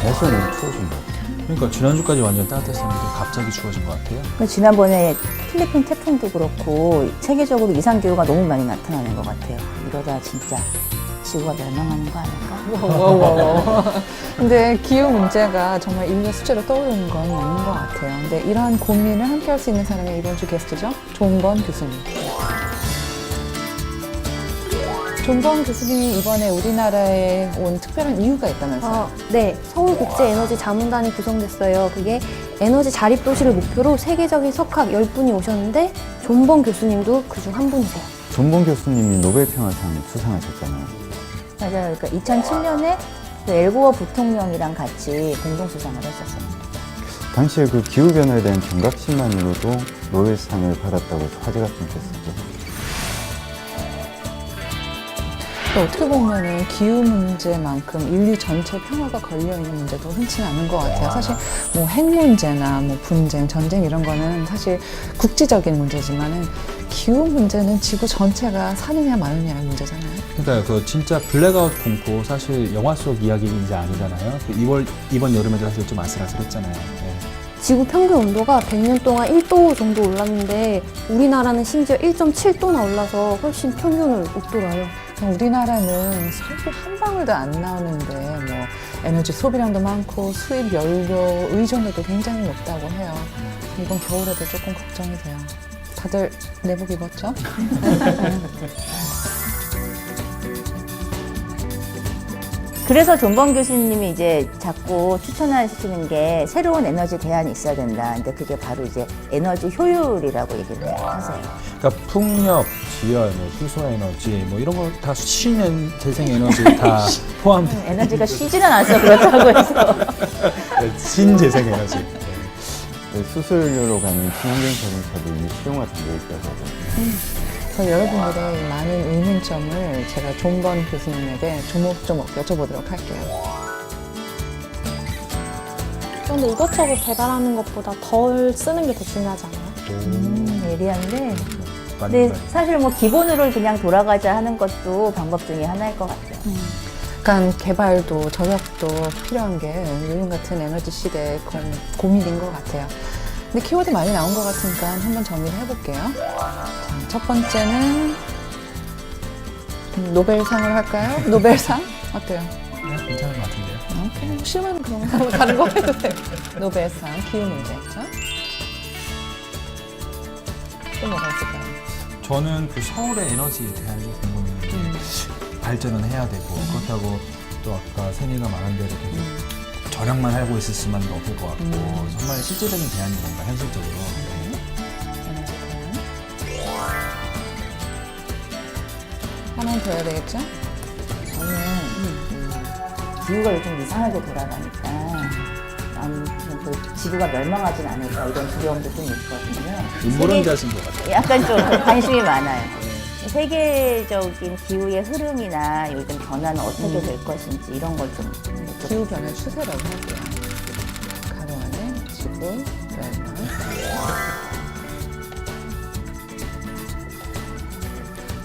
날씨는 추워진 것 같아요. 그러니까 지난주까지 완전 따뜻했었는데 갑자기 추워진 것 같아요. 지난번에 필리핀 태풍도 그렇고 세계적으로 이상기후가 너무 많이 나타나는 것 같아요. 이러다 진짜 지구가 멸망하는 거 아닐까? 근데 기후 문제가 정말 인류 수제로 떠오르는 건 맞는 것 같아요. 근데 이러한 고민을 함께 할 수 있는 사람이 이번 주 게스트죠. 존번 교수님. 존번 교수님이 이번에 우리나라에 온 특별한 이유가 있다면서요? 네, 서울국제에너지자문단이 구성됐어요. 그게 에너지 자립도시를 목표로 세계적인 석학 10분이 오셨는데 존번 교수님도 그중 한 분이세요. 존본 교수님이 노벨평화상 수상하셨잖아요. 맞아요. 그러니까 2007년에 엘고어 부통령이랑 같이 공동 수상을 했었어요. 당시에 그 기후변화에 대한 경각심만으로도 노벨상을 받았다고 화제가 좀 됐었죠. 어떻게 보면은 기후 문제만큼 인류 전체 평화가 걸려있는 문제도 흔치는 않은 것 같아요. 사실 뭐 핵 문제나 뭐 분쟁, 전쟁 이런 거는 사실 국제적인 문제지만은 기후 문제는 지구 전체가 사느냐 마느냐의 문제잖아요. 그러니까 그 진짜 블랙아웃 공포 사실 영화 속 이야기인지 아니잖아요. 이번 여름에도 사실 좀 아슬아슬했잖아요. 네. 지구 평균 온도가 100년 동안 1도 정도 올랐는데 우리나라는 심지어 1.7도나 올라서 훨씬 평균을 웃돌아요. 우리나라는 석유 한 방울도 안 나오는데 뭐 에너지 소비량도 많고 수입 연료 의존도도 굉장히 높다고 해요. 이번 겨울에도 조금 걱정이 돼요. 다들 내복 입었죠? 그래서 존번 교수님이 이제 자꾸 추천하시는 게 새로운 에너지 대안이 있어야 된다. 근데 그게 바로 이제 에너지 효율이라고 얘기를 하세요. 그러니까 풍력, 지열, 뭐 수소에너지 뭐 이런 거 다 신재생에너지 다 포함된 에너지가 쉬지는 않아서 그렇다고 해서. 신재생에너지. 네, 수소연료로 가는 친환경 자동차도 이미 시용화 되어 있다고 하거든요. 그래서 여러분들의 많은 의문점을 제가 존번 교수님에게 조목조목 여쭤보도록 할게요. 그런데 이것저것 개발하는 것보다 덜 쓰는 게 더 중요하지 않아요? 예리한데. 근데 사실 뭐 기본으로 그냥 돌아가자 하는 것도 방법 중에 하나일 것 같아요. 그러니까 개발도 전략도 필요한 게 요즘 같은 에너지 시대의 고민인 것 같아요. 근데 키워드 많이 나온 것 같으니까 한번 정리를 해볼게요. 자, 첫 번째는 노벨상을 할까요? 노벨상? 어때요? 네, 괜찮은 것 같은데요. 오케이, 싫으면 그럼 다른 거 해도 돼요. 노벨상, 기후 문제죠. 또 뭐가 있을까요? 저는 그 서울의 에너지 대안이 공부는 발전은 해야 되고 그렇다고 또 아까 세미가 말한 대로 계속 절약만 하고 있을 수만은 없을 것 같고 정말 실질적인 대안이 뭔가 현실적으로. 에너지 대안. 하나는 더 해야 되겠죠? 저는 기후가 요즘 이상하게 돌아가니까 그 지구가 멸망하진 않을까 이런 두려움도 좀 있거든요. 음모론자신 것 같아요. 약간 좀 관심이 많아요. 세계적인 기후의 흐름이나 요즘 변화는 어떻게 될 것인지 이런 걸 좀 기후변화 추세라고 할게요. 가능하네, 지구,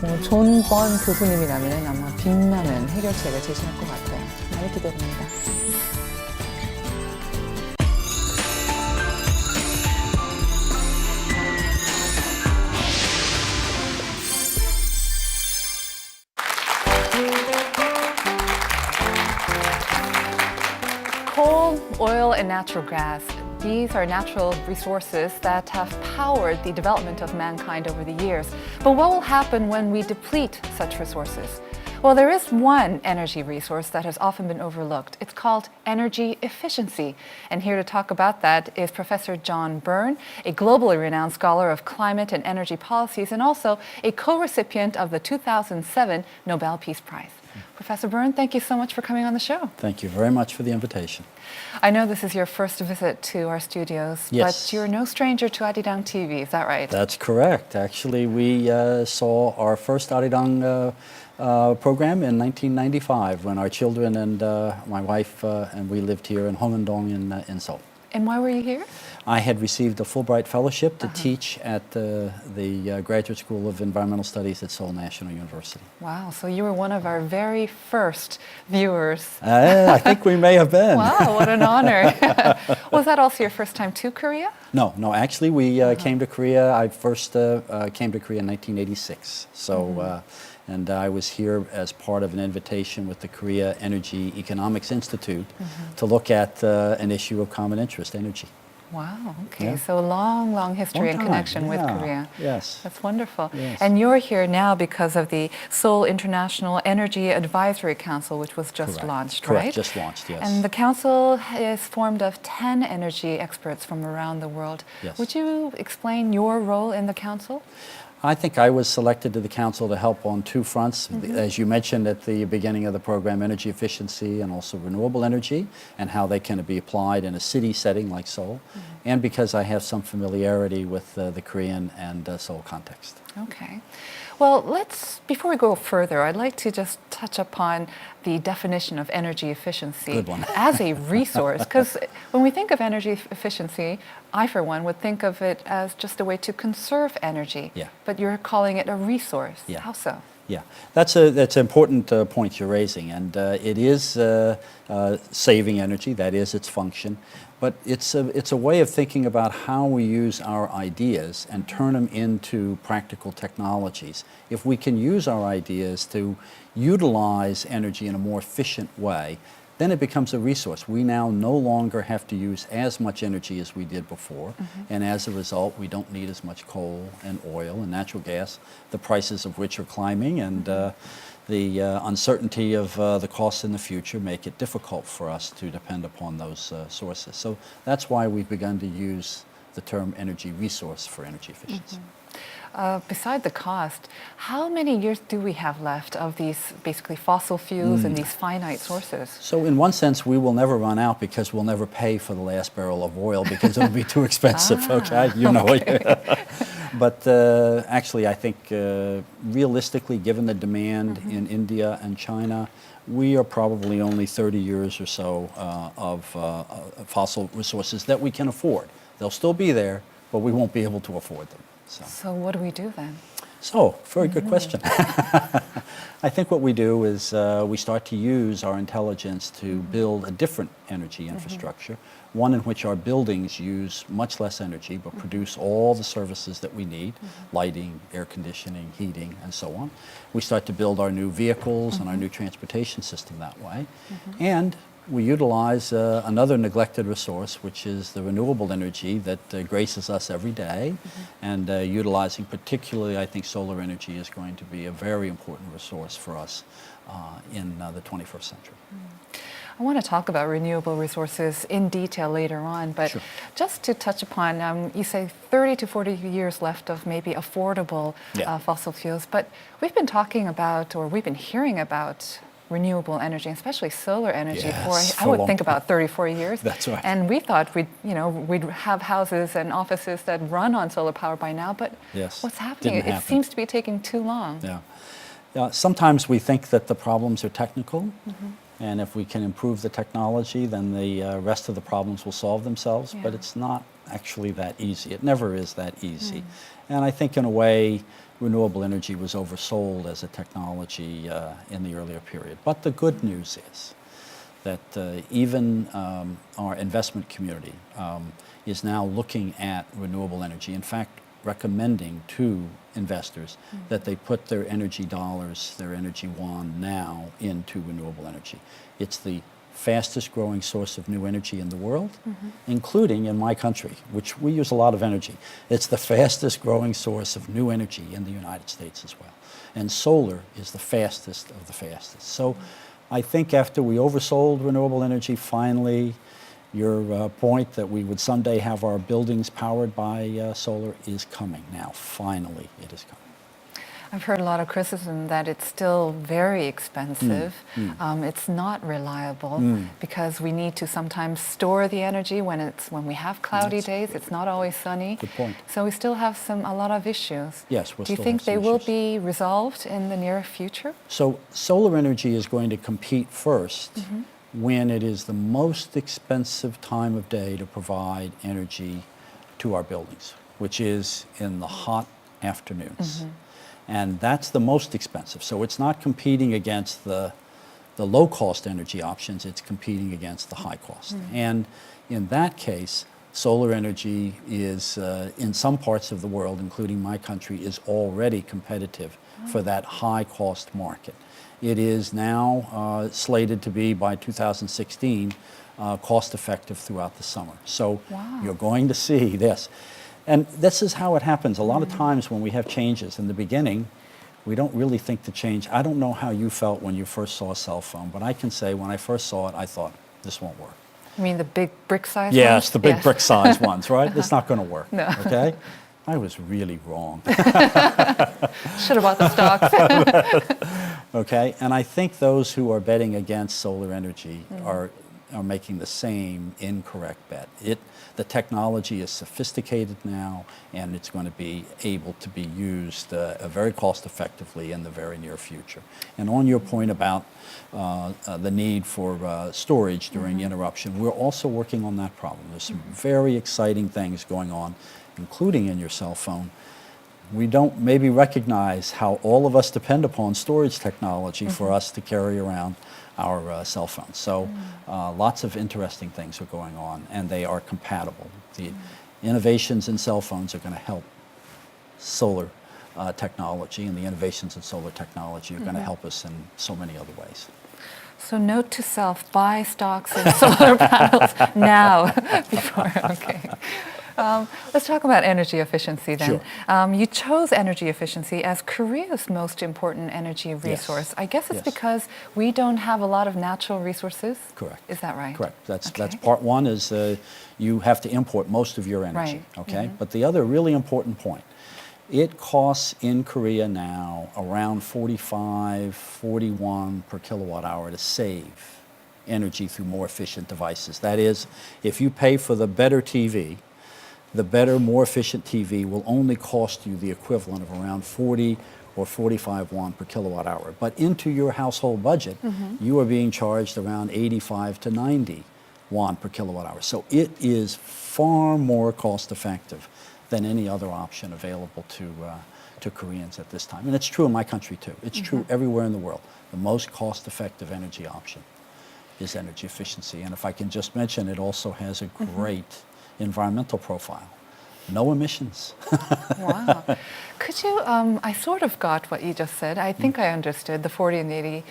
멸망. 존번 교수님이라면 아마 빛나는 해결책을 제시할 것 같아요. 많이 기대됩니다. Coal, oil, and natural gas. These are natural resources that have powered the development of mankind over the years. But what will happen when we deplete such resources? Well, there is one energy resource that has often been overlooked. It's called energy efficiency. And here to talk about that is Professor John Byrne, a globally renowned scholar of climate and energy policies and also a co-recipient of the 2007 Nobel Peace Prize. Professor Byrne, thank you so much for coming on the show. Thank you very much for the invitation. I know this is your first visit to our studios, Yes. but you're no stranger to Arirang TV, is that right? That's correct. Actually, we saw our first Arirang program in 1995 when our children and my wife and we lived here in Hongandong in Seoul. And why were you here? I had received a Fulbright Fellowship to teach at the Graduate School of Environmental Studies at Seoul National University. Wow, so you were one of our very first viewers. I think we may have been. Wow, what an honor. Was that also your first time to Korea? No, actually we came to Korea. I first came to Korea in 1986. So, and I was here as part of an invitation with the Korea Energy Economics Institute to look at an issue of common interest, energy. Wow, okay. Yeah. So long history Long and time, connection with yeah, Korea. yes. That's wonderful. Yes. And you're here now because of the Seoul International Energy Advisory Council, which was just Correct. launched, Correct, right? just launched, yes. And the council is formed of 10 energy experts from around the world. Yes. Would you explain your role in the council? I think I was selected to the council to help on two fronts. As you mentioned at the beginning of the program, energy efficiency and also renewable energy and how they can be applied in a city setting like Seoul. And because I have some familiarity with the Korean and Seoul context. Okay. Well, before we go further, I'd like to just touch upon the definition of energy efficiency Good one. as a resource. Because when we think of energy efficiency, I, for one, would think of it as just a way to conserve energy. Yeah. But you're calling it a resource. Yeah. How so? Yeah, that's an important point you're raising, and it is saving energy. That is its function, but it's a way of thinking about how we use our ideas and turn them into practical technologies. If we can use our ideas to utilize energy in a more efficient way, then it becomes a resource. We now no longer have to use as much energy as we did before, and as a result, we don't need as much coal and oil and natural gas, the prices of which are climbing, and the uncertainty of the costs in the future make it difficult for us to depend upon those sources. So that's why we've begun to use the term energy resource for energy efficiency. Beside the cost, how many years do we have left of these basically fossil fuels and these finite sources? So in one sense, we will never run out because we'll never pay for the last barrel of oil because it'll be too expensive, okay? You know it. But actually, I think realistically, given the demand in India and China, we are probably only 30 years or so of fossil resources that we can afford. They'll still be there, but we won't be able to afford them. So what do we do then? So, very good question. I think what we do is we start to use our intelligence to build a different energy infrastructure, one in which our buildings use much less energy but produce all the services that we need, lighting, air conditioning, heating, and so on. We start to build our new vehicles and our new transportation system that way. And we utilize another neglected resource, which is the renewable energy that graces us every day. And utilizing particularly, I think solar energy is going to be a very important resource for us in the 21st century. I want to talk about renewable resources in detail later on, but just to touch upon, you say 30 to 40 years left of maybe affordable fossil fuels, but we've been talking about, or we've been hearing about renewable energy, especially solar energy, for I would think about 30, 40 years. That's right. And we thought we'd have houses and offices that run on solar power by now, but what's happening? Didn't It happen. seems to be taking too long. Sometimes we think that the problems are technical, and if we can improve the technology, then the rest of the problems will solve themselves, but it's not actually that easy. It never is that easy. And I think in a way, renewable energy was oversold as a technology in the earlier period. But the good news is that even our investment community is now looking at renewable energy. In fact, recommending to investors that they put their energy dollars, their energy won now into renewable energy. It's the fastest growing source of new energy in the world, including in my country, which we use a lot of energy. It's the fastest growing source of new energy in the United States as well. And solar is the fastest of the fastest. So I think after we oversold renewable energy, finally, your point that we would someday have our buildings powered by solar is coming now. Finally, it is coming. I've heard a lot of criticism that it's still very expensive. It's not reliable because we need to sometimes store the energy when we have cloudy days. It's not always sunny. Good point. So we still have a lot of issues. Yes, we'll Do you still think have some they will issues. be resolved in the near future? So solar energy is going to compete first when it is the most expensive time of day to provide energy to our buildings, which is in the hot afternoons. And that's the most expensive. So it's not competing against the low-cost energy options, it's competing against the high cost. And in that case, solar energy is, in some parts of the world, including my country, is already competitive for that high-cost market. It is now slated to be, by 2016, cost-effective throughout the summer. So you're going to see this. And this is how it happens. A lot of times when we have changes in the beginning, we don't really think the change. I don't know how you felt when you first saw a cell phone, but I can say when I first saw it, I thought, this won't work. You mean the big brick size Yes, ones? the big brick size ones, right? It's not going to work, No. okay? I was really wrong, Should have bought the stocks. okay? And I think those who are betting against solar energy are making the same incorrect bet. The technology is sophisticated now, and it's going to be able to be used very cost effectively in the very near future. And on your point about the need for storage during interruption, we're also working on that problem. There's some very exciting things going on, including in your cell phone. We don't maybe recognize how all of us depend upon storage technology for us to carry around our cell phones. So lots of interesting things are going on, and they are compatible. The innovations in cell phones are going to help solar technology, and the innovations in solar technology are going to help us in so many other ways. So note to self, buy stocks in solar panels now before, okay. Let's talk about energy efficiency then. Sure. You chose energy efficiency as Korea's most important energy resource. Yes. I guess it's Yes. because we don't have a lot of natural resources. Correct. Is that right? Correct. That's Okay. part one is you have to import most of your energy, Right. okay? But the other really important point, it costs in Korea now around 45, 41 per kilowatt hour to save energy through more efficient devices. That is, if you pay for the better TV, the better, more efficient TV will only cost you the equivalent of around 40 or 45 won per kilowatt hour. But into your household budget, you are being charged around 85 to 90 won per kilowatt hour. So it is far more cost effective than any other option available to Koreans at this time. And it's true in my country too. It's true everywhere in the world. The most cost effective energy option is energy efficiency. And if I can just mention, it also has a great environmental profile. No emissions. Wow. Could you, I sort of got what you just said. I think I understood the 40 and 80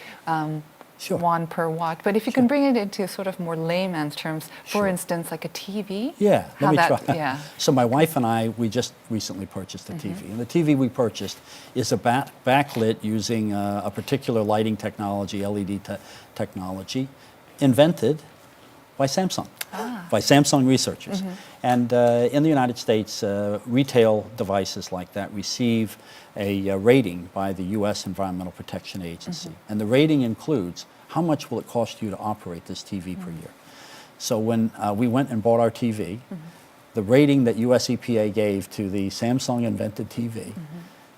Sure. won per watt. But if you can bring it into sort of more layman's terms, for Sure. instance, like a TV? Yeah, How let me that, try. yeah. So my wife and I, we just recently purchased a TV. And the TV we purchased is a backlit using a particular lighting technology, LED technology, invented by Samsung, by Samsung researchers. And in the United States, retail devices like that receive a rating by the U.S. Environmental Protection Agency. And the rating includes how much will it cost you to operate this TV per year. So when we went and bought our TV, the rating that US EPA gave to the Samsung invented TV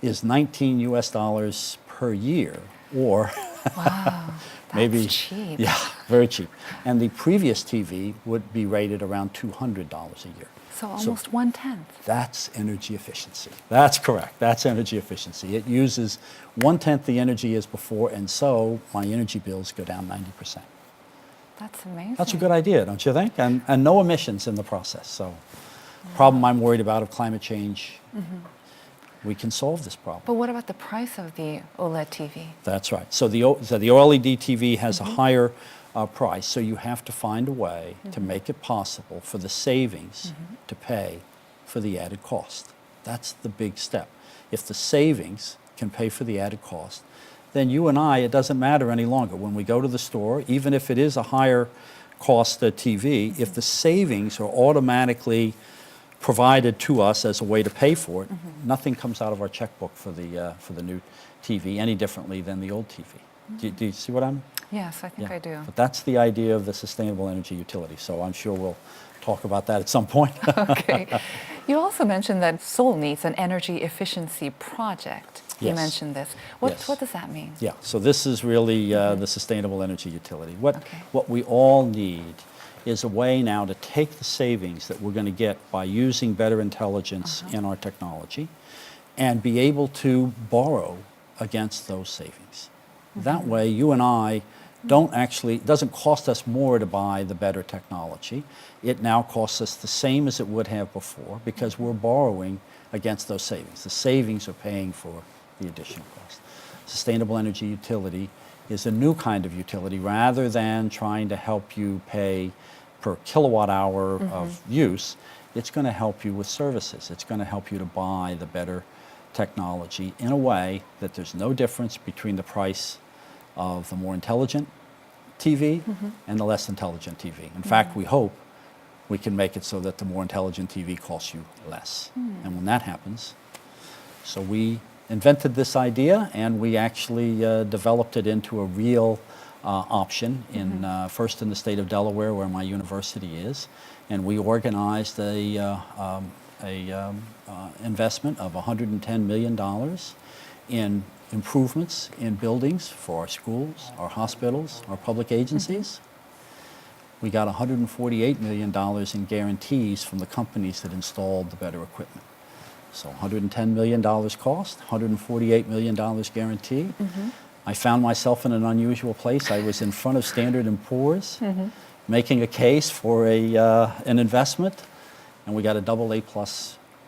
is $19 US per year, or Wow. maybe cheap. Yeah, very cheap. And the previous TV would be rated around $200 a year. So almost 1/10. That's energy efficiency. That's correct. That's energy efficiency. It uses 1/10 the energy as before, and so my energy bills go down 90%. That's amazing. That's a good idea, don't you think? And no emissions in the process. So, problem I'm worried about of climate change, we can solve this problem. But what about the price of the OLED TV? That's right. So the OLED TV has a higher price, so you have to find a way to make it possible for the savings to pay for the added cost. That's the big step. If the savings can pay for the added cost, then you and I, it doesn't matter any longer. When we go to the store, even if it is a higher cost TV, if the savings are automatically provided to us as a way to pay for it, nothing comes out of our checkbook for the new TV any differently than the old TV. Do you see what I'm? Yes, I think I do. But that's the idea of the sustainable energy utility. So I'm sure we'll talk about that at some point. Okay. You also mentioned that Seoul needs an energy efficiency project. You Yes. mentioned this. Yes. What does that mean? Yeah, so this is really the sustainable energy utility. Okay. What we all need is a way now to take the savings that we're going to get by using better intelligence in our technology and be able to borrow against those savings. That way, you and I don't actually, it doesn't cost us more to buy the better technology. It now costs us the same as it would have before because we're borrowing against those savings. The savings are paying for the additional cost. Sustainable energy utility is a new kind of utility rather than trying to help you pay per kilowatt hour of use. It's going to help you with services. It's going to help you to buy the better technology in a way that there's no difference between the price of the more intelligent TV and the less intelligent TV. In fact, we hope we can make it so that the more intelligent TV costs you less. And when that happens, so we invented this idea and we actually developed it into a real option in first in the state of Delaware where my university is, and we organized a investment of $110 million in improvements in buildings for our schools, our hospitals, our public agencies. We got $148 million in guarantees from the companies that installed the better equipment. So $110 million cost, $148 million guarantee. I found myself in an unusual place. I was in front of Standard & Poor's making a case for an investment, and we got a AA+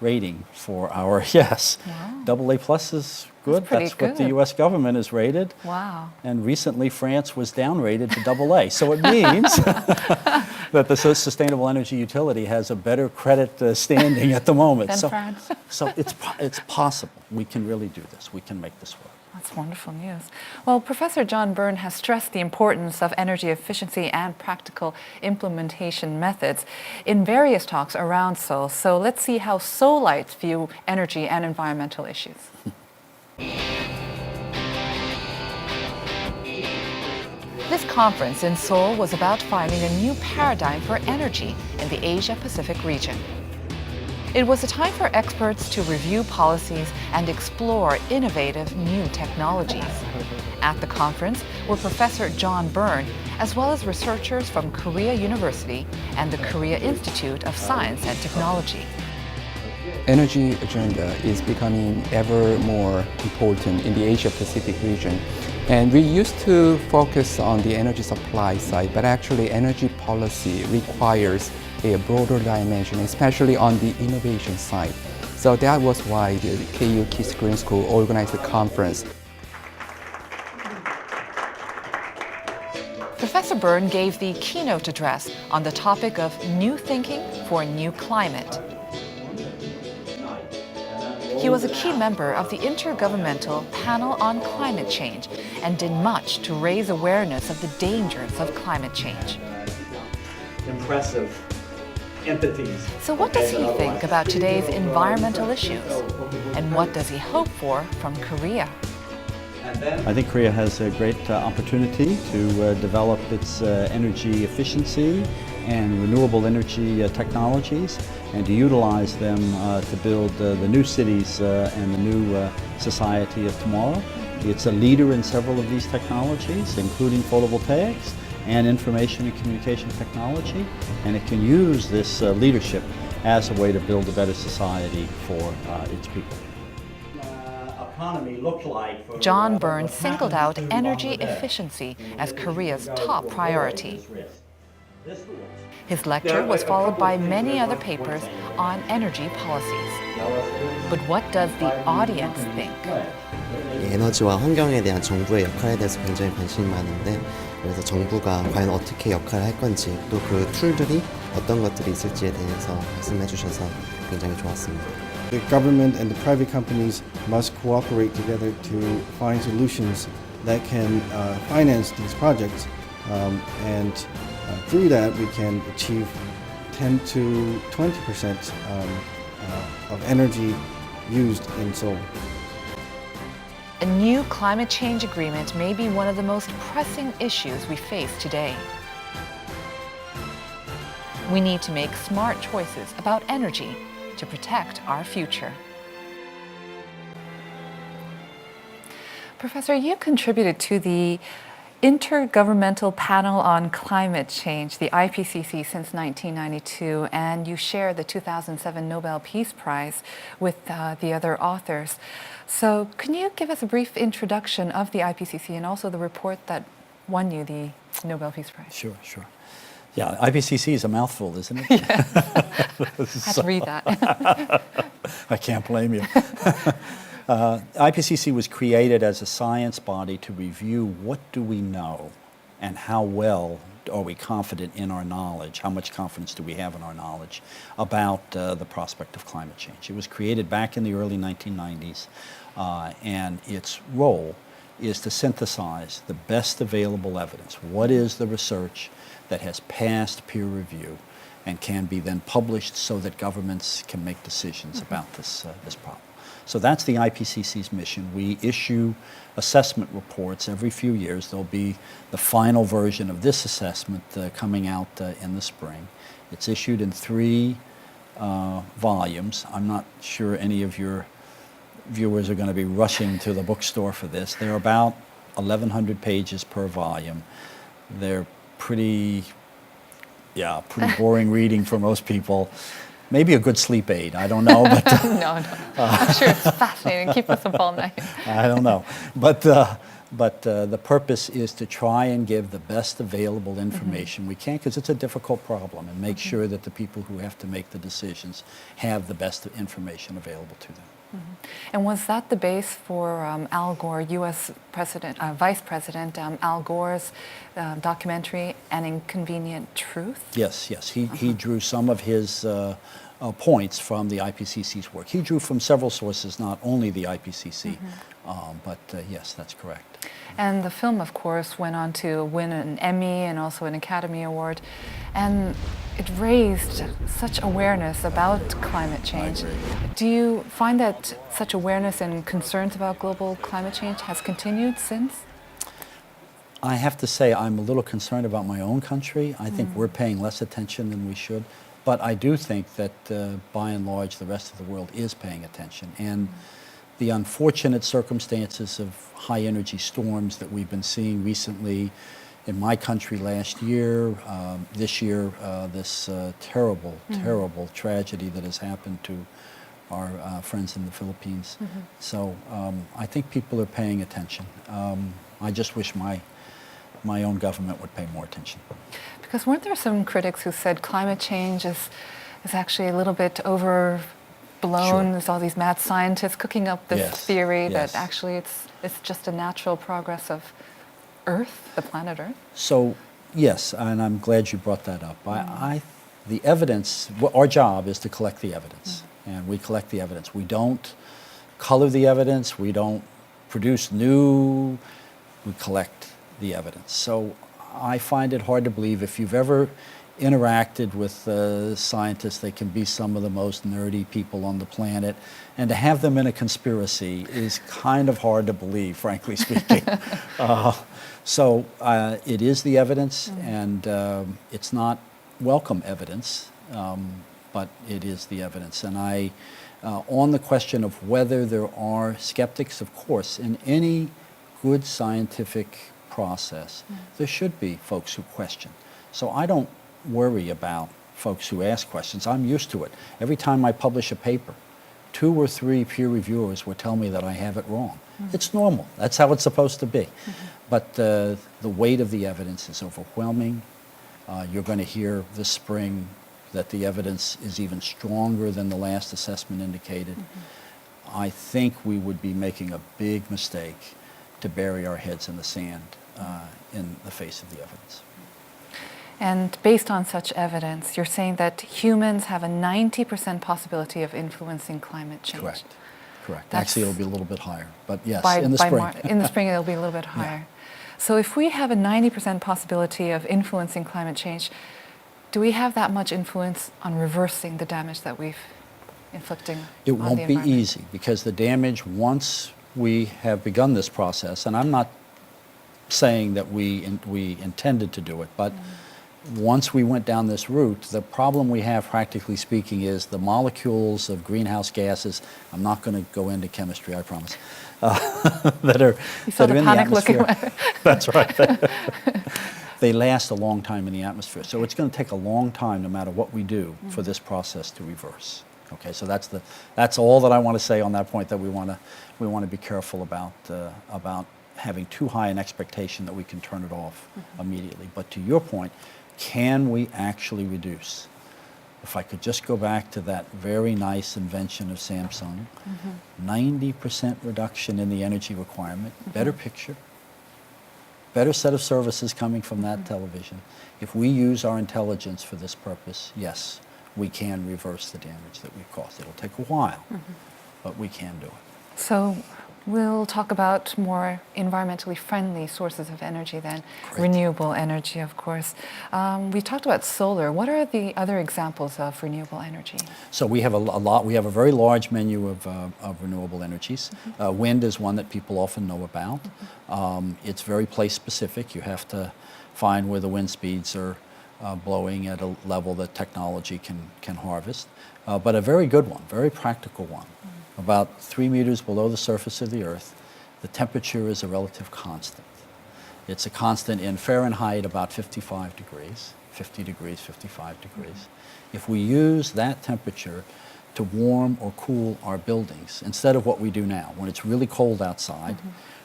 rating for our, yes. Wow. AA+ is good. pretty That's what the good. U.S. government is rated. Wow. And recently France was downgraded to AA. So it means that the sustainable energy utility has a better credit standing at the moment. Than so France. so it's possible. We can really do this. We can make this work. That's wonderful news. Well, Professor John Byrne has stressed the importance of energy efficiency and practical implementation methods in various talks around Seoul. So let's see how Seoulites view energy and environmental issues. This conference in Seoul was about finding a new paradigm for energy in the Asia-Pacific region. It was a time for experts to review policies and explore innovative new technologies. At the conference were Professor John Byrne, as well as researchers from Korea University and the Korea Institute of Science and Technology. Energy agenda is becoming ever more important in the Asia-Pacific region. And we used to focus on the energy supply side, but actually energy policy requires a broader dimension, especially on the innovation side. So that was why the KU Kids Green School organized the conference. Professor Byrne gave the keynote address on the topic of new thinking for a new climate. He was a key member of the Intergovernmental Panel on Climate Change and did much to raise awareness of the dangers of climate change. Impressive entities. So what does he think about today's environmental issues? And what does he hope for from Korea? I think Korea has a great opportunity to develop its energy efficiency and renewable energy technologies and to utilize them to build the new cities and the new society of tomorrow. It's a leader in several of these technologies, including photovoltaics and information and communication technology, and it can use this leadership as a way to build a better society for its people. John Byrne singled out energy efficiency as Korea's top priority. His lecture was followed by many other papers on energy policies. But what does the audience think? 에너지와 환경에 대한 정부의 역할에 대해서 굉장히 관심이 많은데, 그래서 정부가 과연 어떻게 역할을 할 건지, 또 그 툴들이 어떤 것들이 있을지에 대해서 말씀해 주셔서 굉장히 좋았습니다. The government and the private companies must cooperate together to find solutions that can finance these projects, and through that we can achieve 10 to 20% of energy used in Seoul. A new climate change agreement may be one of the most pressing issues we face today. We need to make smart choices about energy to protect our future. Professor, you contributed to the Intergovernmental Panel on Climate Change, the IPCC, since 1992, and you shared the 2007 Nobel Peace Prize with the other authors. So can you give us a brief introduction of the IPCC and also the report that won you the Nobel Peace Prize? Sure, sure. Yeah, IPCC is a mouthful, isn't it? Yes. I had to read that. I can't blame you. IPCC was created as a science body to review what do we know and how well are we confident in our knowledge, how much confidence do we have in our knowledge about the prospect of climate change. It was created back in the early 1990s, and its role is to synthesize the best available evidence. What is the research that has passed peer review and can be then published so that governments can make decisions about this problem. So that's the IPCC's mission. We issue assessment reports every few years. There'll be the final version of this assessment coming out in the spring. It's issued in 3 volumes. I'm not sure any of your viewers are going to be rushing to the bookstore for this. They're about 1,100 pages per volume. They're pretty boring reading for most people. Maybe a good sleep aid, I don't know. But, no. I'm sure it's fascinating. Keep us up all night. I don't know. But the purpose is to try and give the best available information we can, because it's a difficult problem, and make sure that the people who have to make the decisions have the best information available to them. And was that the base for Al Gore, U.S. Vice President Al Gore's documentary, An Inconvenient Truth? Yes. He drew some of his points from the IPCC's work. He drew from several sources, not only the IPCC, but yes, that's correct. And the film, of course, went on to win an Emmy and also an Academy Award. And it raised such awareness about climate change. Do you find that such awareness and concerns about global climate change has continued since? I have to say I'm a little concerned about my own country. I think we're paying less attention than we should. But I do think that by and large the rest of the world is paying attention. And the unfortunate circumstances of high energy storms that we've been seeing recently in my country last year, this year, this terrible tragedy that has happened to our friends in the Philippines. So I think people are paying attention. I just wish my own government would pay more attention. Because weren't there some critics who said climate change is actually a little bit overblown? Sure. There's all these mad scientists cooking up this theory that actually it's just a natural progress of Earth, the planet Earth? So, yes, and I'm glad you brought that up. The evidence, our job is to collect the evidence, and we collect the evidence. We don't color the evidence, we don't produce new, we collect the evidence. So I find it hard to believe, if you've ever interacted with scientists, they can be some of the most nerdy people on the planet, and to have them in a conspiracy is kind of hard to believe, frankly speaking. So it is the evidence, and it's not welcome evidence, but it is the evidence. And on the question of whether there are skeptics, of course, in any good scientific process, there should be folks who question. So I don't worry about folks who ask questions. I'm used to it. Every time I publish a paper, 2 or 3 peer reviewers will tell me that I have it wrong. It's normal. That's how it's supposed to be. But the weight of the evidence is overwhelming. You're going to hear this spring that the evidence is even stronger than the last assessment indicated. I think we would be making a big mistake to bury our heads in the sand in the face of the evidence. And based on such evidence, you're saying that humans have a 90% possibility of influencing climate change. Correct. Actually, it'll be a little bit higher, but yes, in in the spring. In the spring, it'll be a little bit higher. So if we have a 90% possibility of influencing climate change, do we have that much influence on reversing the damage that we've inflicting on the environment? It won't be easy, because the damage, once we have begun this process, and I'm not saying that we intended to do it, but once we went down this route, the problem we have, practically speaking, is the molecules of greenhouse gases. I'm not going to go into chemistry, I promise. That are You saw the in panic the look in atmosphere. That's right. They last a long time in the atmosphere, so it's going to take a long time, no matter what we do, for this process to reverse. Okay, so that's all that I want to say on that point. That we want to be careful about having too high an expectation that we can turn it off immediately. But to your point, can we actually reduce? If I could just go back to that very nice invention of Samsung, 90% reduction in the energy requirement, better picture, better set of services coming from that television. If we use our intelligence for this purpose, yes, we can reverse the damage that we've caused. It'll take a while, but we can do it. So we'll talk about more environmentally friendly sources of energy then. Great. Renewable energy, of course. We talked about solar. What are the other examples of renewable energy? So we have a lot. We have a very large menu of renewable energies. Wind is one that people often know about. It's very place specific. You have to find where the wind speeds are blowing at a level that technology can harvest. But a very good one, very practical one. About 3 meters below the surface of the Earth, the temperature is a relative constant. It's a constant in Fahrenheit about 55 degrees, 50 degrees, 55 degrees. If we use that temperature to warm or cool our buildings, instead of what we do now, when it's really cold outside,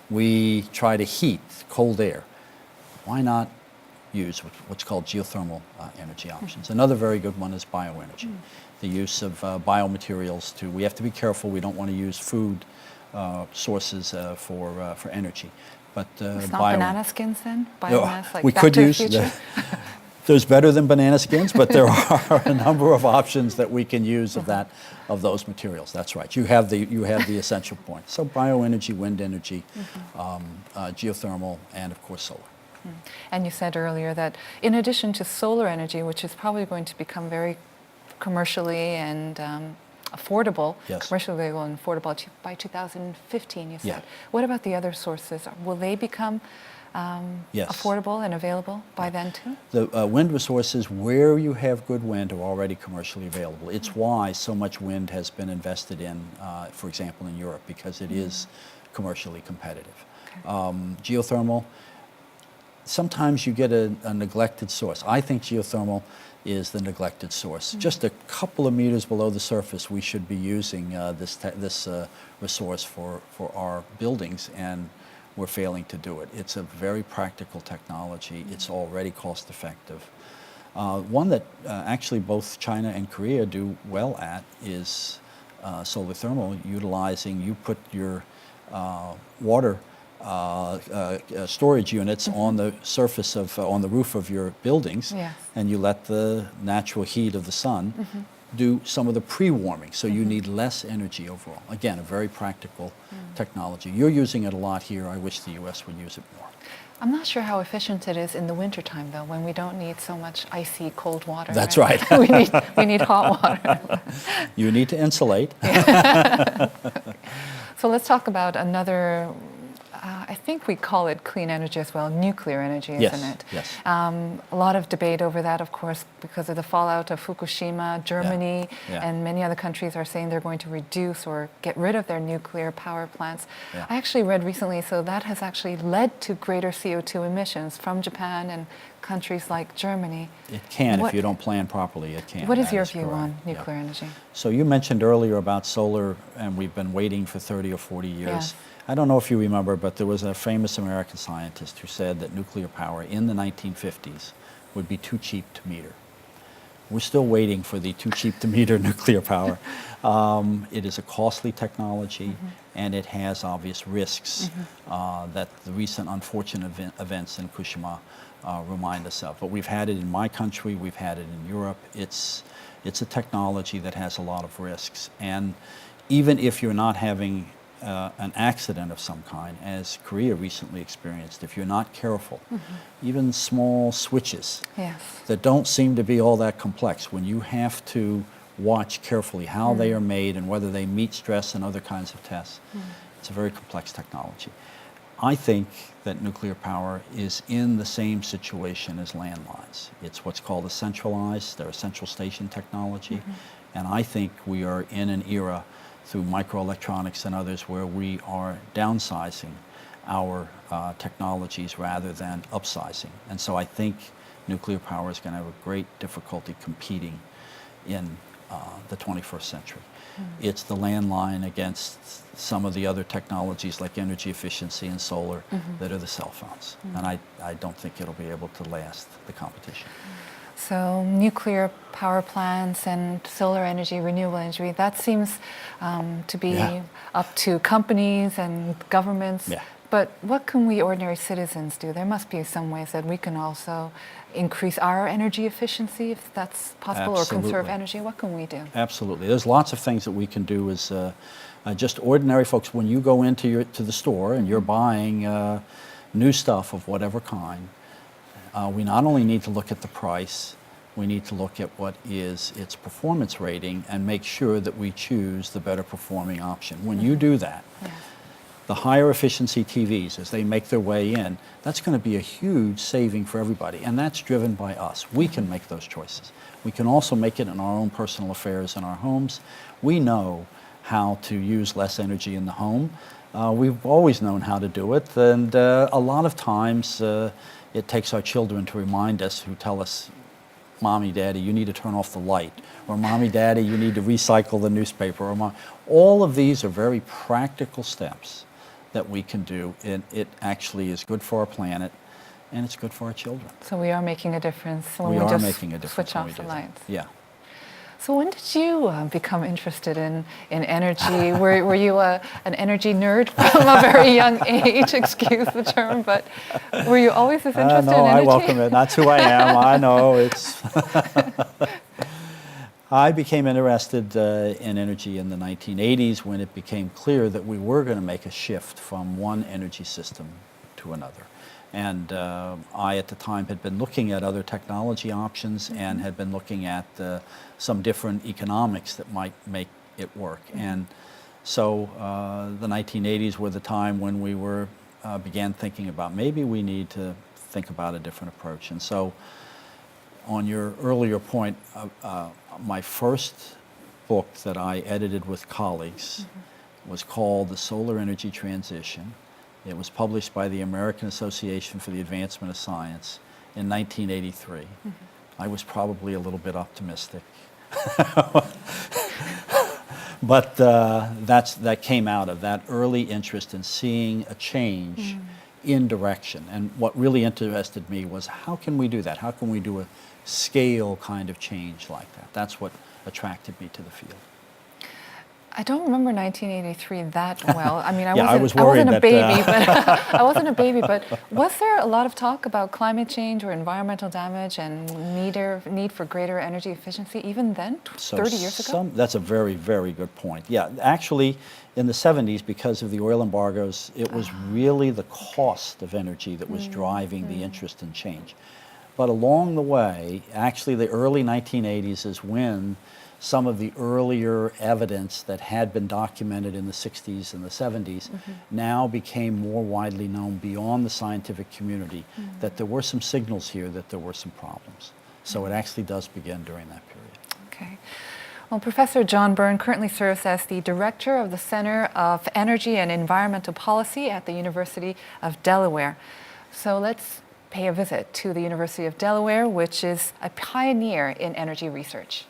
we try to heat cold air. Why not use what's called geothermal energy options? Another very good one is bioenergy. The use of biomaterials we have to be careful. We don't want to use food sources for energy. But It's not banana skins then? Biomass, like we Back could to the use Future? there's better than banana skins, but there are a number of options that we can use of those materials. That's right. You have the essential point. So bioenergy, wind energy, geothermal, and of course solar. And you said earlier that in addition to solar energy, which is probably going to become very commercially and affordable, Yes. commercially available and affordable by 2015, you said. Yeah. What about the other sources? Will they become Yes. affordable and available by then too? The wind resources, where you have good wind, are already commercially available. It's why so much wind has been invested in, for example, in Europe, because it is commercially competitive. Geothermal, sometimes you get a neglected source. I think geothermal is the neglected source. Just a couple of meters below the surface, we should be using this resource for our buildings, and we're failing to do it. It's a very practical technology. It's already cost effective. One that actually both China and Korea do well at is solar thermal, utilizing, you put your water storage units on the surface on the roof of your buildings, Yes. and you let the natural heat of the sun do some of the pre-warming, so you need less energy overall. Again, a very practical technology. You're using it a lot here. I wish the U.S. would use it more. I'm not sure how efficient it is in the wintertime, though, when we don't need so much icy cold water. That's right. we need hot water. You need to insulate. So let's talk about another, I think we call it clean energy as well, nuclear energy, isn't Yes, it? yes. A lot of debate over that, of course, because of the fallout of Fukushima. Germany Yeah. and many other countries are saying they're going to reduce or get rid of their nuclear power plants. Yeah. I actually read recently, so that has actually led to greater CO2 emissions from Japan and countries like Germany. It can, What- if you don't plan properly, it can. What is That your view correct. on Yeah. nuclear energy? So you mentioned earlier about solar, and we've been waiting for 30 or 40 years. Yes. I don't know if you remember, but there was a famous American scientist who said that nuclear power in the 1950s would be too cheap to meter. We're still waiting for the too cheap to meter nuclear power. It is a costly technology, and it has obvious risks that the recent unfortunate events in Fukushima remind us of. But we've had it in my country, we've had it in Europe. It's a technology that has a lot of risks. And even if you're not having an accident of some kind, as Korea recently experienced, if you're not careful, even small switches Yes. that don't seem to be all that complex, when you have to watch carefully how they are made and whether they meet stress and other kinds of tests, it's a very complex technology. I think that nuclear power is in the same situation as landlines. It's what's called a centralized or central station technology. And I think we are in an era through microelectronics and others where we are downsizing our technologies rather than upsizing. And so I think nuclear power is going to have a great difficulty competing in the 21st century. It's the landline against some of the other technologies like energy efficiency and solar that are the cell phones. And I don't think it'll be able to last the competition. So nuclear power plants and solar energy, renewable energy, that seems to be up to companies and governments. Yeah. But what can we ordinary citizens do? There must be some ways that we can also increase our energy efficiency, if that's possible, or conserve energy. What can we do? Absolutely. There's lots of things that we can do as just ordinary folks. When you go into the store and you're buying new stuff of whatever kind, we not only need to look at the price, we need to look at what is its performance rating and make sure that we choose the better performing option. When you do that, the higher efficiency TVs, as they make their way in, that's going to be a huge saving for everybody, and that's driven by us. We can make those choices. We can also make it in our own personal affairs in our homes. We know how to use less energy in the home. We've always known how to do it, and a lot of times it takes our children to remind us, who tell us, Mommy, Daddy, you need to turn off the light, or Mommy, Daddy, you need to recycle the newspaper, or all of these are very practical steps that we can do, and it actually is good for our planet, and it's good for our children. So we are making a difference when We we are just making a difference switch when we off the do that. lights. Yeah. So when did you become interested in energy? Were you an energy nerd from a very young age? Excuse the term, but were you always as interested No, in energy? I welcome it. That's who I am. I know it's. I became interested in energy in the 1980s when it became clear that we were going to make a shift from one energy system to another. And I, at the time, had been looking at other technology options and had been looking at some different economics that might make it work. And so the 1980s were the time when we were began thinking about maybe we need to think about a different approach. And so on your earlier point, my first book that I edited with colleagues was called The Solar Energy Transition. It was published by the American Association for the Advancement of Science in 1983. I was probably a little bit optimistic. But that came out of that early interest in seeing a change in direction. And what really interested me was, how can we do that? How can we do a scale kind of change like that? That's what attracted me to the field. I don't remember 1983 that well. I mean, I was worried wasn't a that, baby, but I wasn't a baby. But was there a lot of talk about climate change or environmental damage and need for greater energy efficiency even then, 30 years ago? That's a very, very good point. Yeah, actually, in the 70s, because of the oil embargoes, it was really the cost of energy that was driving the interest in change. But along the way, actually, the early 1980s is when some of the earlier evidence that had been documented in the 60s and the 70s now became more widely known beyond the scientific community, that there were some signals here that there were some problems. So it actually does begin during that period. Okay. Well, Professor John Byrne currently serves as the director of the Center of Energy and Environmental Policy at the University of Delaware. So let's pay a visit to the University of Delaware, which is a pioneer in energy research.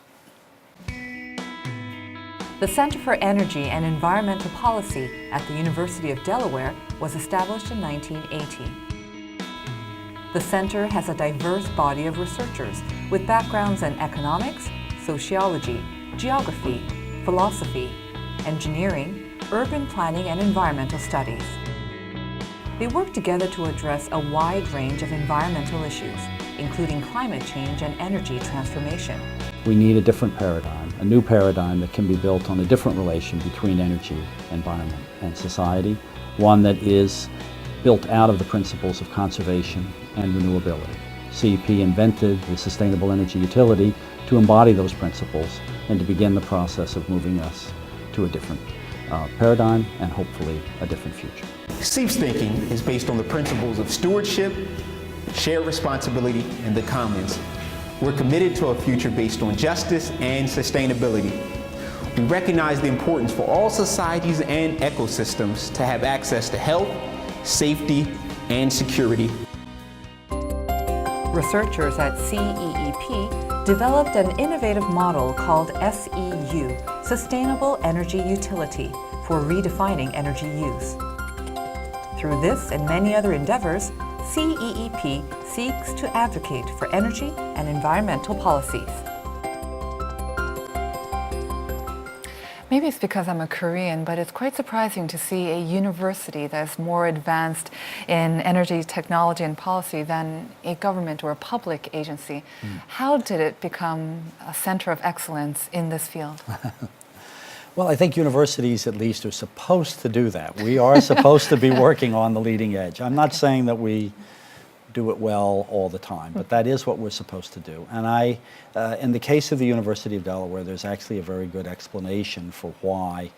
The Center for Energy and Environmental Policy at the University of Delaware was established in 1980. The center has a diverse body of researchers with backgrounds in economics, sociology, geography, philosophy, engineering, urban planning, and environmental studies. They work together to address a wide range of environmental issues, including climate change and energy transformation. We need a different paradigm, a new paradigm that can be built on a different relation between energy, environment, and society, one that is built out of the principles of conservation and renewability. CEP invented the Sustainable Energy Utility to embody those principles and to begin the process of moving us to a different paradigm and hopefully a different future. SEU's thinking is based on the principles of stewardship, shared responsibility, and the commons. We're committed to a future based on justice and sustainability. We recognize the importance for all societies and ecosystems to have access to health, safety, and security. Researchers at CEEP developed an innovative model called SEU, Sustainable Energy Utility, for redefining energy use. Through this and many other endeavors, CEEP seeks to advocate for energy and environmental policies. Maybe it's because I'm a Korean, but it's quite surprising to see a university that's more advanced in energy technology and policy than a government or a public agency. How did it become a center of excellence in this field? Well, I think universities at least are supposed to do that. We are supposed to be working on the leading edge. I'm not saying that we do it well all the time, but that is what we're supposed to do. And in the case of the University of Delaware, there's actually a very good explanation for why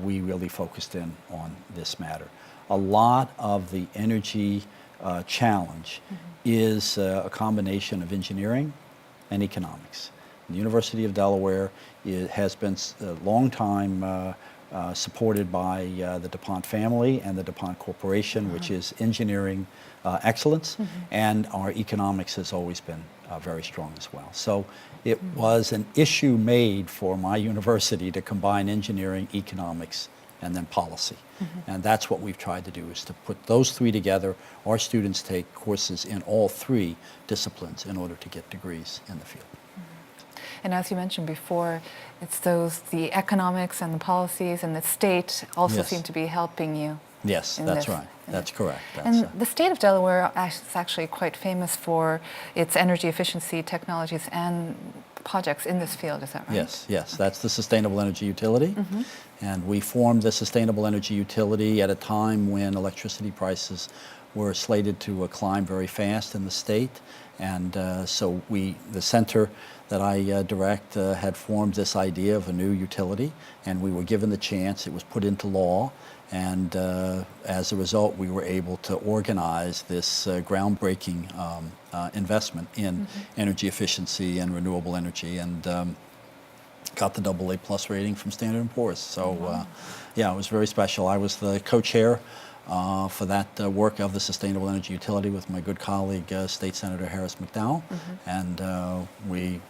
we really focused in on this matter. A lot of the energy challenge is a combination of engineering and economics. The University of Delaware has been a long time supported by the DuPont family and the DuPont Corporation, which is engineering excellence, and our economics has always been very strong as well. So it was an issue made for my university to combine engineering, economics, and then policy. And that's what we've tried to do, is to put those three together. Our students take courses in all three disciplines in order to get degrees in the field. And as you mentioned before, it's the economics and the policies and the state also seem to be helping you. Yes, that's right. That's correct. And the state of Delaware is actually quite famous for its energy efficiency technologies and projects in this field, is that right? Yes, yes. That's the Sustainable Energy Utility. And we formed the Sustainable Energy Utility at a time when electricity prices were slated to climb very fast in the state. And so the center that I direct had formed this idea of a new utility, and we were given the chance. It was put into law, and as a result, we were able to organize this groundbreaking investment in energy efficiency and renewable energy, and got the AA+ rating from Standard & Poor's. So yeah, it was very special. I was the co-chair for that work of the Sustainable Energy Utility with my good colleague, State Senator Harris McDowell, and we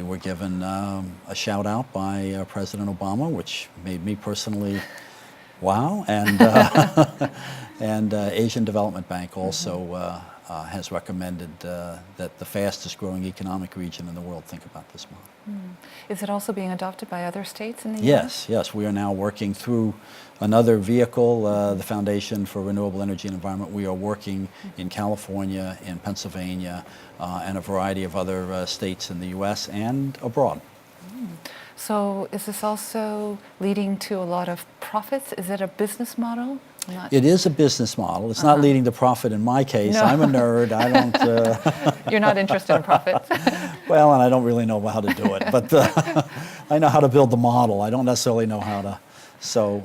were given a shout out by President Obama, which made me personally wow, and and Asian Development Bank also has recommended that the fastest growing economic region in the world think about this model. Is it also being adopted by other states in the U.S.? Yes, we are now working through another vehicle, the Foundation for Renewable Energy and Environment. We are working in California, in Pennsylvania, and a variety of other states in the U.S. and abroad. So is this also leading to a lot of profits? Is it a business model? It is a business model. It's not leading to profit in my case. No. I'm a nerd. I don't... You're not interested in profits? Well, and I don't really know how to do it, but I know how to build the model. I don't necessarily know how to... So,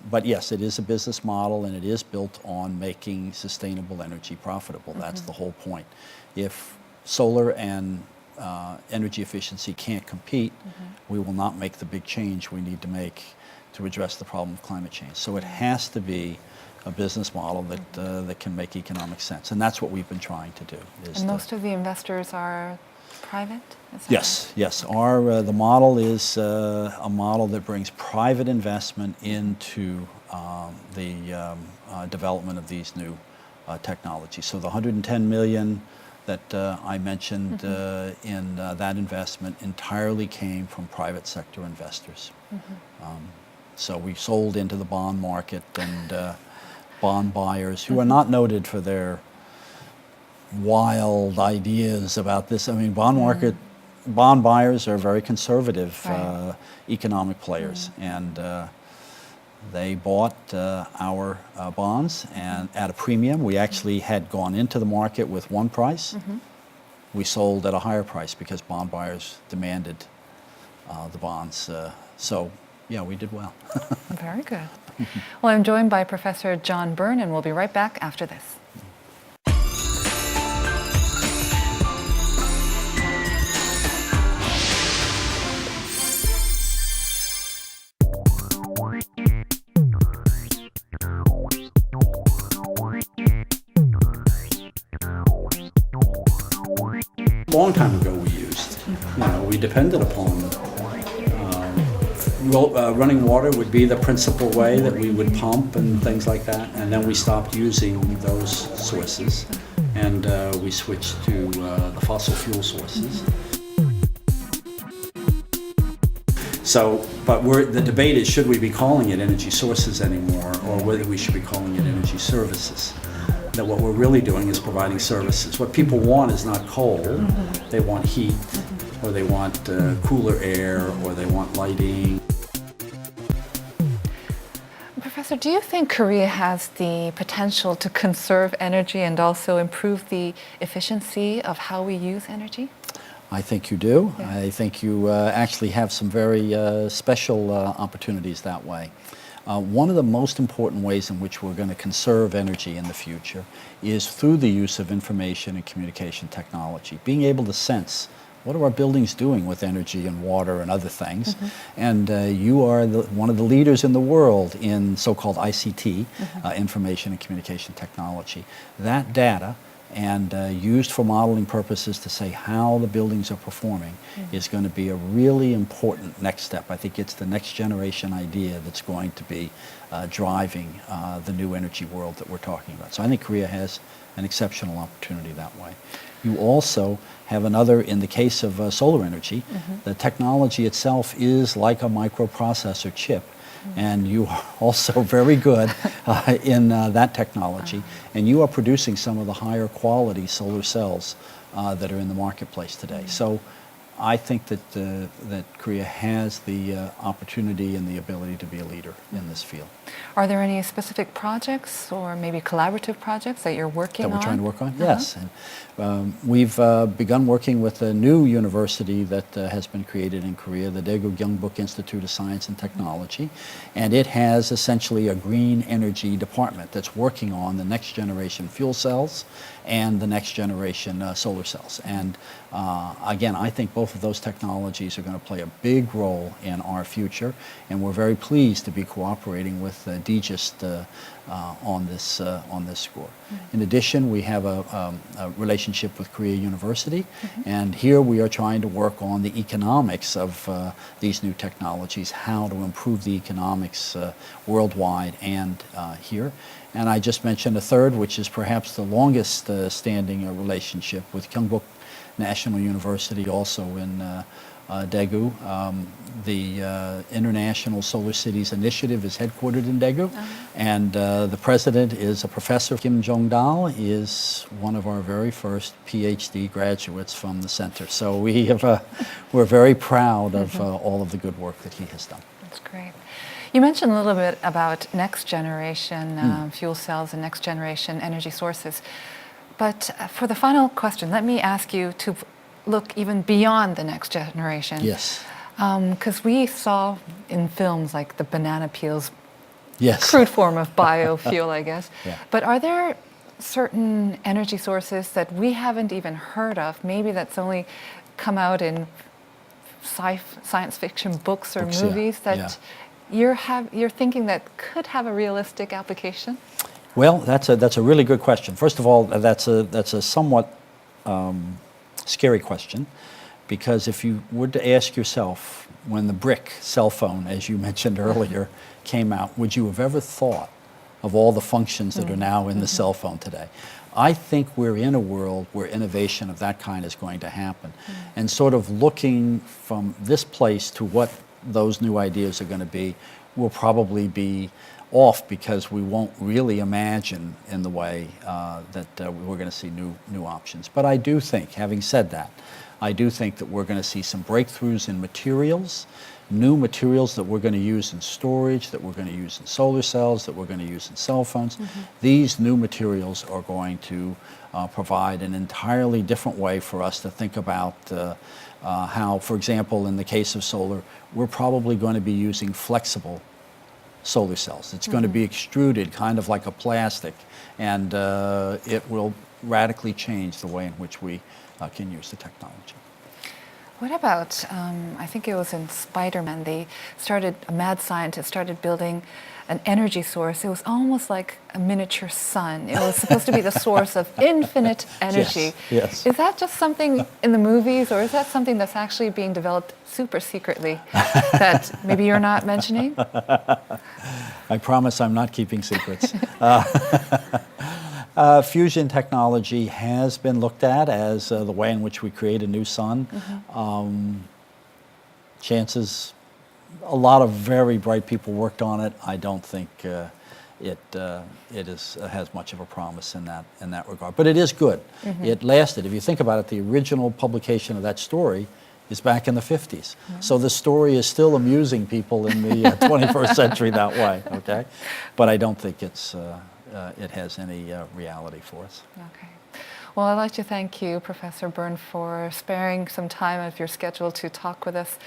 but yes, it is a business model, and it is built on making sustainable energy profitable. That's the whole point. If solar and energy efficiency can't compete, we will not make the big change we need to make to address the problem of climate change. So it has to be a business model that can make economic sense, and that's what we've been trying to do. And most of the investors are private? Yes, yes. The model is a model that brings private investment into the development of these new technologies. So the $110 million that I mentioned in that investment entirely came from private sector investors. So we sold into the bond market, and bond buyers who are not noted for their wild ideas about this. I mean, bond buyers are very conservative economic players, and they bought our bonds and at a premium. We actually had gone into the market with one price. We sold at a higher price because bond buyers demanded the bonds. So yeah, we did well. Very good. Well, I'm joined by Professor John Byrne, and we'll be right back after this. A long time ago we used. We depended upon running water would be the principal way that we would pump and things like that, and then we stopped using those sources, and we switched to the fossil fuel sources. So, but the debate is, should we be calling it energy sources anymore, or whether we should be calling it energy services? That what we're really doing is providing services. What people want is not coal. They want heat, or they want cooler air, or they want lighting. Professor, do you think Korea has the potential to conserve energy and also improve the efficiency of how we use energy? I think you do. Yeah. I think you actually have some very special opportunities that way. One of the most important ways in which we're going to conserve energy in the future is through the use of information and communication technology, being able to sense what are our buildings doing with energy and water and other things. And you are one of the leaders in the world in so-called ICT, information and communication technology. That data, and used for modeling purposes to say how the buildings are performing, is going to be a really important next step. I think it's the next generation idea that's going to be driving the new energy world that we're talking about. So I think Korea has an exceptional opportunity that way. You also have another, in the case of solar energy, the technology itself is like a microprocessor chip. And you are also very good in that technology, and you are producing some of the higher quality solar cells that are in the marketplace today. So I think that Korea has the opportunity and the ability to be a leader in this field. Are there any specific projects or maybe collaborative projects that you're working on? That we're trying to work on? Yes. And, we've begun working with a new university that has been created in Korea, the Daegu Gyeongbuk Institute of Science and Technology, and it has essentially a green energy department that's working on the next generation fuel cells and the next generation solar cells. And again, I think both of those technologies are going to play a big role in our future, and we're very pleased to be cooperating with DGIST on this score. In addition, we have a relationship with Korea University, and here we are trying to work on the economics of these new technologies, how to improve the economics worldwide and here. And I just mentioned a third, which is perhaps the longest standing relationship with Gyeongbuk National University, also in Daegu. The International Solar Cities Initiative is headquartered in Daegu, and the president is a professor. Kim Jong-dal is one of our very first PhD graduates from the center. So we're very proud of all of the good work that he has done. That's great. You mentioned a little bit about next generation fuel cells and next generation energy sources. But for the final question, let me ask you to look even beyond the next generation. Yes. Because we saw in films like the banana peels, yes, crude form of biofuel, I guess. Yeah. But are there certain energy sources that we haven't even heard of, maybe that's only come out in science fiction books or movies that you're thinking that could have a realistic application? Well, that's a really good question. First of all, that's a somewhat scary question, because if you were to ask yourself, when the brick cell phone, as you mentioned earlier, came out, would you have ever thought of all the functions that are now in the cell phone today? I think we're in a world where innovation of that kind is going to happen. And sort of looking from this place to what those new ideas are going to be will probably be off, because we won't really imagine in the way that we're going to see new options. But I do think, having said that, I do think that we're going to see some breakthroughs in materials, new materials that we're going to use in storage, that we're going to use in solar cells, that we're going to use in cell phones. These new materials are going to provide an entirely different way for us to think about how, for example, in the case of solar, we're probably going to be using flexible solar cells. It's going to be extruded kind of like a plastic, and it will radically change the way in which we can use the technology. What about, I think it was in Spider-Man, a mad scientist started building an energy source. It was almost like a miniature sun. It was supposed to be the source of infinite energy. Yes. Is that just something in the movies, or is that something that's actually being developed super secretly that maybe you're not mentioning? I promise I'm not keeping secrets. Fusion technology has been looked at as the way in which we create a new sun. Chances, a lot of very bright people worked on it. I don't think it has much of a promise in that regard. But it is good. It lasted. If you think about it, the original publication of that story is back in the 50s. So the story is still amusing people in the 21st century that way. Okay, but I don't think it has any reality for us. Okay. Well, I'd like to thank you, Professor Byrne, for sparing some time of your schedule to talk with us.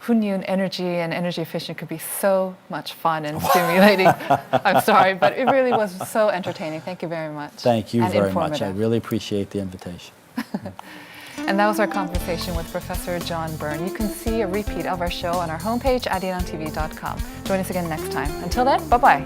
Who knew energy and energy efficient could be so much fun and stimulating? I'm sorry, but it really was so entertaining. Thank you very much. Thank you and very informative. much. I really appreciate the invitation. And that was our conversation with Professor John Byrne. You can see a repeat of our show on our homepage, arirangtv.com. Join us again next time. Until then, bye-bye.